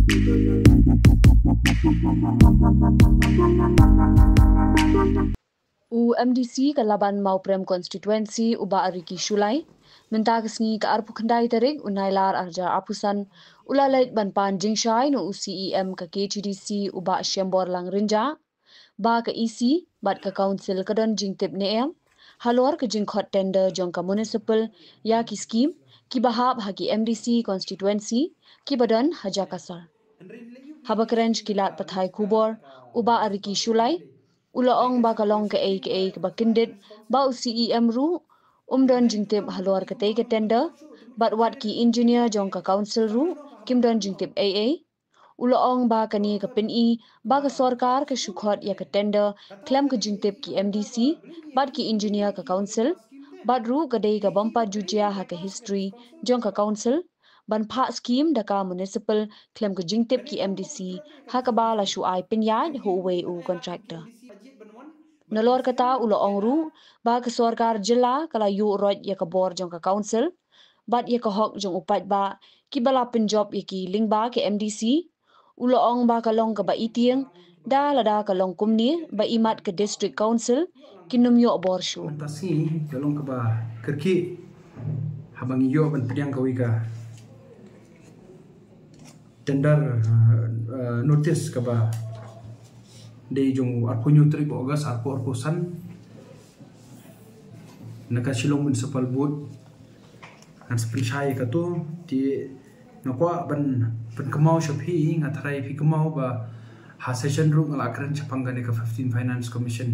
MDC Kalaban Mauprem Constituency Uba Ariki Shulai Mentagasngi ka arpu khandai tarik unailar arja apusan ulalait banpan jingshai no UCEM ka KGDC Uba Shembor lang rinja ba ka EC bat ka council kadon jingtip neem halor ka jingkhot tender jong ka municipal ya ki scheme ki bahab haki MDC constituency ki badan haja kasar habakrenj kilat pathai kubor Uba Ariki Shulai ulaong ba kalong ka ba kindit ba UCEM ru don jingtip halor ka tay ka tender bat wat ki engineer jong ka council ru kim don jingtip AA ulaong ba kani ka pin ba ka sarkar ka shukhot ya ka tender klem ka jingtip ki MDC bat ki engineer ka council bat ru ka day ka bampa jujia ha ka history jong ka council ban pha scheme daka municipal klem ka jingtip ki MDC ha ka ba la shu ai pin ya ho we u contractor Nalor kata ulaong ru ba ka sarkar jilla kala yu roj ya ka bor jong ka council bat ya ka hok jong upat ba ki bala pinjob ya ki lingba ke MDC ulaong ba kalong ka ba itieng da lada kalong kumni ba imat ke district council kinum yo bor shu mentasi kalong ka ba kerki habang yo ban pediang kawi ka tender notice ka ba de jong arpunyo trip August arpusan naka Shillong Municipal Board an sprinshai ka to ti nakwa ban kemau shapi ngatrai pi kemau ba ha session ru ngala kran chapanga ne ka 15 Finance Commission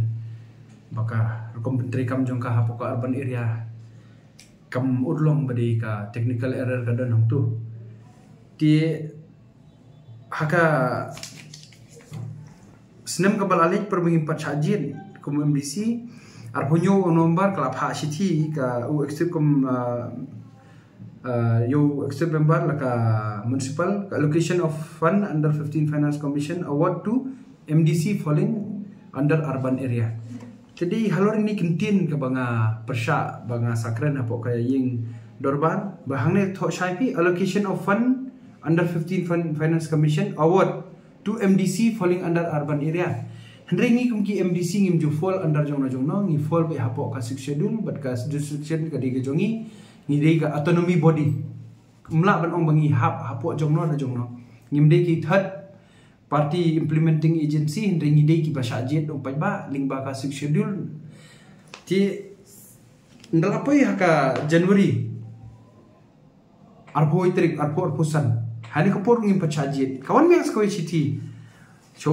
baka rekom menteri kam jong ka hapoka urban area kam urlong badi ka technical error ka dan tu ti haka Senem kabal alik perbingin patchajin kum MDC arpunyo nomor kelap hak city ka u exit kum yo exit member la ka municipal ka allocation of fund under 15 Finance Commission award to MDC falling under urban area. Jadi halor ini kintin ka banga persya banga sakren apo kaya ying dorban bahangne tho shaipi allocation of fund under 15 Finance Commission award to MDC falling under urban area. Hendrengi kumki MDC ngim ju fall under jongna ngi fall be hapo ka schedule but ka jurisdiction ka diga jongi ngi de ka autonomy body. Mla ban ong bangi hapo jongno na jongno. Ngim de ki third party implementing agency hendrengi de ki basha jet ong ba lingba ka schedule. Ti ndalapoi haka January arpo itrik arpo arpusan Hani kapor ngim pachajit. Kawan miang skoi city. So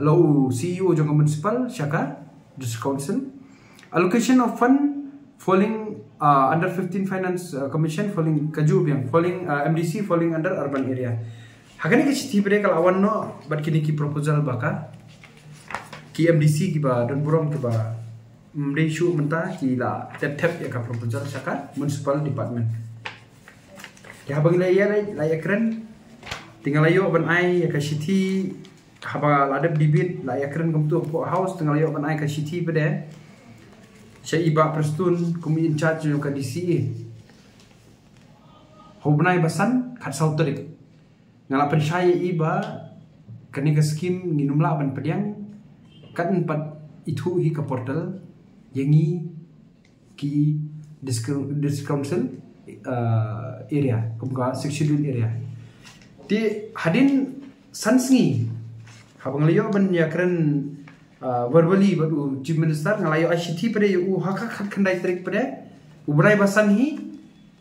low CEO jong municipal syaka district council. Allocation of fund falling under 15 Finance Commission falling kaju biang falling MDC falling under urban area. Hakani ke city bre kal awan no bat kini ki proposal baka ki MDC ki ba don burong ki ba mdeshu menta ki la tep ya ka proposal syaka municipal department. Ya bang laya keren tinggal ayo ban ai ya ka city haba ladap bibit laya keren kumtu house tinggal ayo ban ai ka city bede saya iba prestun kumi in charge yo ka DCE hobnai basan khat sauterik ngalapan saya iba kani ka scheme nginumla ban pediang kan empat itu hi ka portal yangi ki district council area kumka schedule area di hadin sansngi habang layo ban ya keren verbally badu chief minister ngalayo ICT pada u hak khandai trik pada ubrai basan hi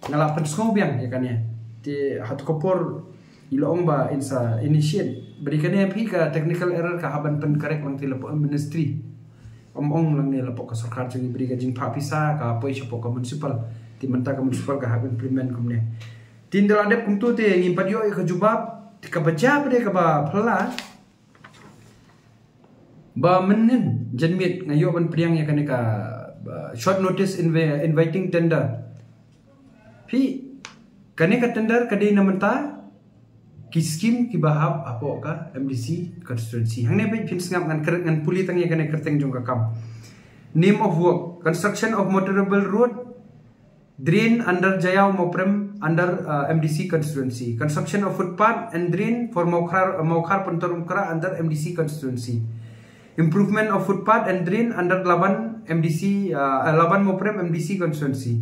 ngala pensko biang ya kan ya di hat kopor ilong ba insa initiate berikan ya pi ka technical error ka haban pen correct lang tila ministry om lang ni lapok ka sarkar jeng berikan jing pa pisa ka poi sapok ka municipal di menta ka municipal ka hak implement kumne tindal adep kumtu te ngimpat yo ka jubab ka baca pada ka ba phla ba menen janmit ngayo ban priang ya kan ka short notice inviting tender pi kane ka tender ka de namenta ki scheme ki bahab apo ka MDC constituency hangne pe pin sngap ngan puli tang ya kane kerteng jong ka kam name of work construction of motorable road drain under Jayau Moprem under MDC constituency. Construction of footpath and drain for Maukhar Pontorumkara under MDC constituency. Improvement of footpath and drain under Laban Mauprem MDC constituency.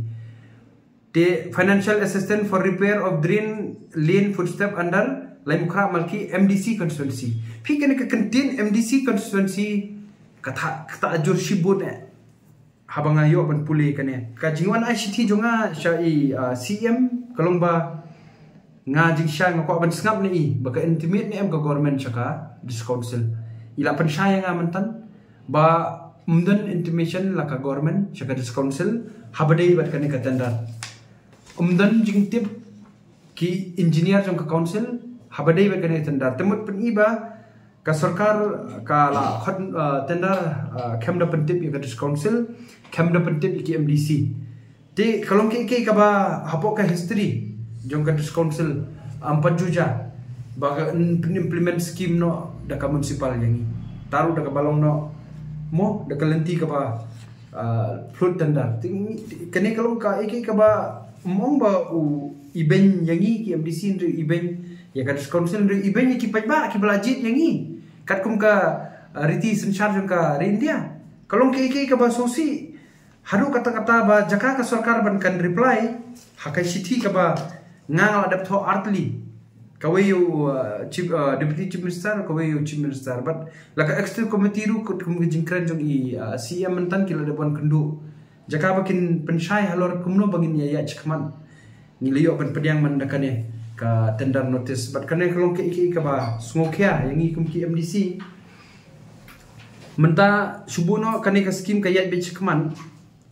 The financial assistance for repair of drain lane footstep under Laimukra Malki MDC constituency. Pi kena ke contain MDC constituency kata ajur shibut habang ayo ban puli kene. Kajingwan ICT jonga syai CM kalomba ngajing syai ngako ban sngap ni baka intimate ni em ka government syaka dis council. Ila pen syai nga mantan ba umdan intimation la ka government syaka dis council habadai bat kene ka tender. Umdan jing tip ki engineer jong ka council habadai bat kene tender. Temut pen iba ka sarkar ka la khot tender kemda pentip ya ka dis council kemda pentip ki MDC. Ti kalong ke ka ba hapok ka history jong ka dis council 4 juja ba implement scheme no da ka municipal yangi taru da ka balong no mo da ka lenti ka ba flood tender kene kalong ka ka ba mong ba iben yangi ki MDC ndo iben ya ka dis council ndo iben ki pajba ki belajit yangi kat kum ka riti sensar jong ka rindia kalong ke ka ba sosi haru kata-kata ba jaka ka sarkar ban kan reply hakai siti ka ba ngang adap tho artli kawayu deputy chief minister kawayu chief minister but laka extra committee ru kum jingkran jong i CM mentan kila depan kendu jaka bakin pensyai halor kumno bangin ya chikman ngiliyo ban pediang mandakane ka tender notice but kane kalong ke ka ba smokia yang i kum ki MDC menta subuno kane ka scheme kayat be chikman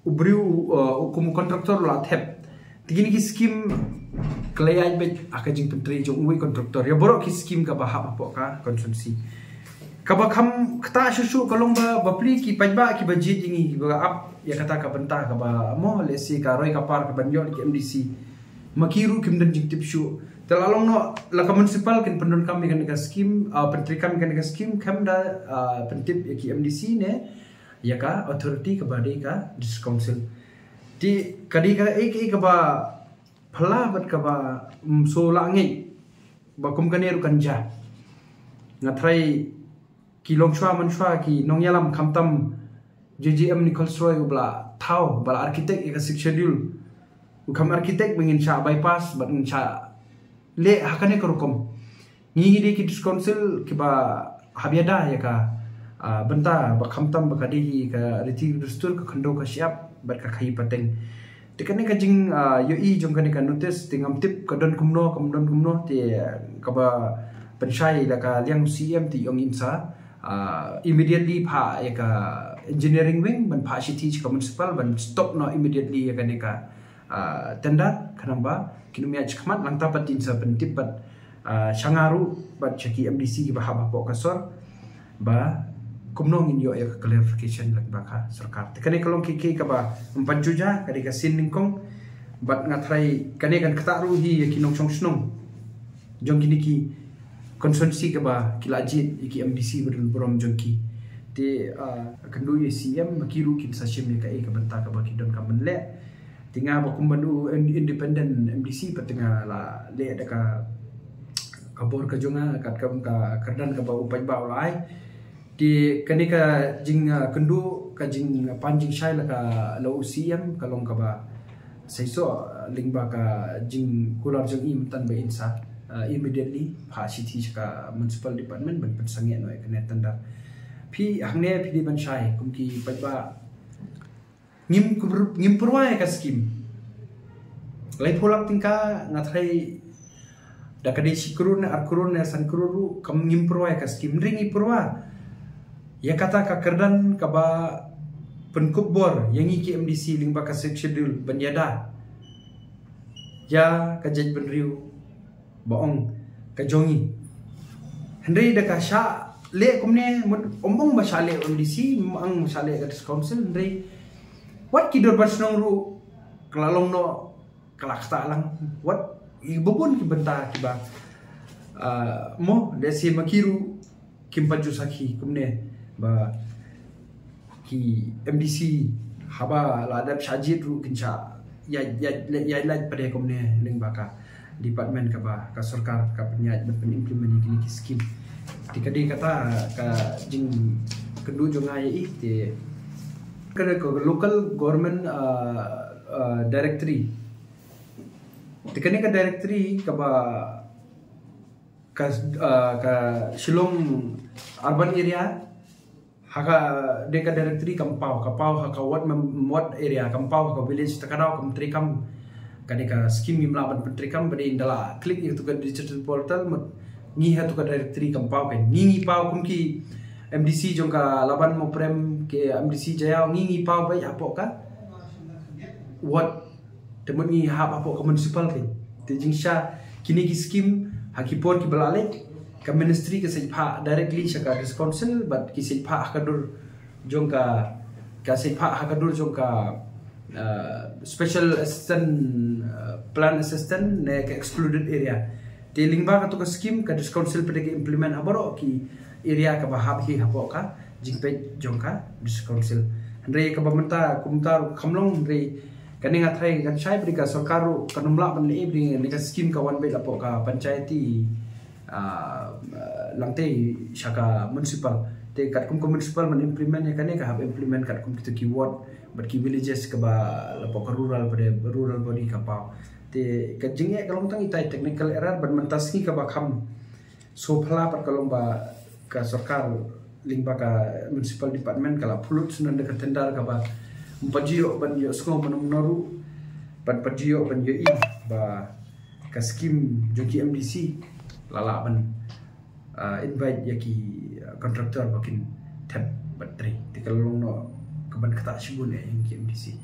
ubriu kum kontraktor la thep tigini ki scheme kelayat bet akajing penteri jong uwi kontraktor ya borok ki scheme ka bahap apa ka konsumsi ka ba kham kata susu kalong ba bapli ki pajba ki budget jingi ba up ya kata ka bentah ka ba mo lesi ka roi ka par ka banyo ki MDC makiru kim dan jing tip shu telalong no la ka municipal kin pendon kami kan ka scheme penteri kami kan ka scheme kam da pentip ki MDC ne ya ka authority ka badai ka dis council di kadi ka ka ba phala bat ka ba so langi ba kum kaneru kanja ngatrai ki longshwa manshwa ki nongyalam khamtam JJM Nicole Sroy ubla thau bala architect ka schedule ukam architect bengin sha bypass bat sha le hakane karukom ngi de ki dis council ki ba habiada ya ka benta ba khamtam ba kadi ka riti dustur ka khando ka siap bat ka khai pateng tikane ka jing yoi jong kane ka notice tingam tip ka don kumno ti ka ba pensyai la ka liang CM ti yong insa immediately pha ya ka engineering wing ban pha city ka municipal ban stop no immediately ya kane ka tender kanamba kinumya chkhmat langta patin sa pentip bat shangaru bat chaki MDC ki ba haba po kasor ba kumnong inyo ya clarification lagi baka sarkar tekane kalong kiki ka ba 4 juja kadi ka sin ningkong bat ngatrai kane kan kataru hi kinong chongsnong jong kini ki konsumsi ka ba kilajit iki MDC berun borom jongki te kandu CM makiru kin sashim ka ka benta ka ba kidon ka menle tinga ba kumbandu independent MDC patenga la le ada ka kabor ka jonga kat ka kardan ka ba upai ba ulai di kenika jing kendu ka jing panjing syai la ka lo CM kalong ka ba saiso lingba ka jing kular jong im tan ba insa immediately pha city ka municipal department ban pensange no ekane tanda pi hangne pi di ban syai kumki pajba ngim purwa ka scheme lai pholak tingka ngathai da kadi sikrun arkurun san kururu kam ngim purwa ka scheme ringi purwa ya kata ka kerdan ka ba penkubor yang iki MDC lingba ka schedule banyada ya ka jej benriu baong ka jongi hendri da ka sha le kumne ombong ba sha le MDC mang sha le ka council hendri what kidor basnong ru kelalong no kelakta lang what ibubun ki benta ki ba mo desi makiru kimpaju sakhi kumne ba ki MDC haba ladap shajid ru kincha ya pada komne ling baka department ka sarkar ka penyat implement ini skim dikadi kata ka jing kedu jonga ya te kada ko local government directory dikani ka directory ka Shillong urban area haka deka directory kapau haka what area kampau haka village takarau kam trikam kadeka scheme mimlaban pentrikam bade indala klik itu ka digital portal ngi hatu ka directory kampau kan ngi pau kumki MDC jongka laban mo prem ke MDC jaya ngi pau bai apo ka what temen ngi hab apo ka municipal kan tejingsha kini ki scheme hakipor ki balalik ka ministry ke sejpa directly shaka council but ki sejpa hakadur jongka ka sejpa hakadur jongka special assistant plan assistant ne ke excluded area te lingba ka to ka scheme ka council pede ke implement habaro ki area ka bahab hi hapo ka jingpe jongka council andre ka bamenta kumtar khamlong re kani ngathai kan sai bri ka sarkaru kanumla ban le bri ne ka scheme ka wan be lapo ka panchayati langte shaka municipal te kat kum municipal man implement ya kane ka have implement kat kum kita keyword but ki villages ka ba lapo ka rural body ka pa te ka jingye kalong tang itai technical error ban mentasni ka ba kham so phala pat kalong ba ka sarkar lingba ka municipal department kala pulut sunan de tendar ka ba mpajio ban yo sko manumnaru ban pajio ban yo ba ka scheme joki MDC lala ban invite yaki kontraktor bakin tap battery tikalong no kaban kata shibun yang MDC